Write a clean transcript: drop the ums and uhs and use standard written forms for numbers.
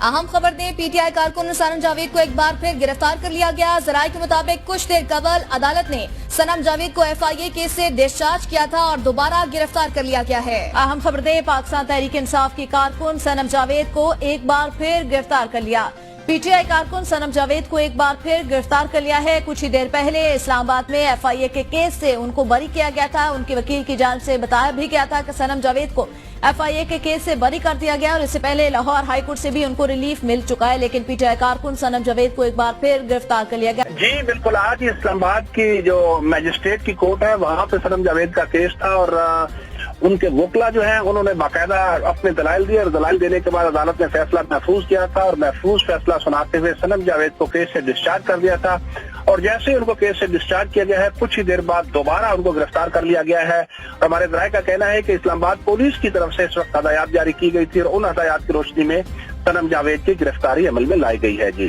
अहम खबर दें, पीटीआई कारकुन सनम जावेद को एक बार फिर गिरफ्तार कर लिया गया। जराये के मुताबिक कुछ देर कबल अदालत ने सनम जावेद को एफआईए केस से डिस्चार्ज किया था और दोबारा गिरफ्तार कर लिया गया है। अहम खबर दें, पाकिस्तान तहरीक इंसाफ की कारकुन सनम जावेद को एक बार फिर गिरफ्तार कर लिया। पीटीआई कारकुन सनम जावेद को एक बार फिर गिरफ्तार कर लिया है। कुछ ही देर पहले इस्लामाबाद में एफआईए के केस से उनको बरी किया गया था। उनके वकील की जानिब से बताया भी गया था कि सनम जावेद को एफआईए के केस से बरी कर दिया गया और इससे पहले लाहौर हाई कोर्ट से भी उनको रिलीफ मिल चुका है, लेकिन पीटीआई कारकुन सनम जावेद को एक बार फिर गिरफ्तार कर लिया गया। जी बिल्कुल, आज इस्लामाबाद की जो मजिस्ट्रेट की कोर्ट है वहाँ पे सनम जावेद का केस था और उनके वकीला जो है उन्होंने बाकायदा अपने दलाइल दिए और दलाइल देने के बाद अदालत ने फैसला महफूज किया था और महफूज फैसला सुनाते हुए सनम जावेद को केस से डिस्चार्ज कर दिया था। और जैसे ही उनको केस से डिस्चार्ज किया गया है, कुछ ही देर बाद दोबारा उनको गिरफ्तार कर लिया गया है। और हमारे जराये का कहना है कि इस्लामाबाद पुलिस की तरफ से इस वक्त हदायत जारी की गई थी और उन हदायत की रोशनी में सनम जावेद की गिरफ्तारी अमल में लाई गई है। जी।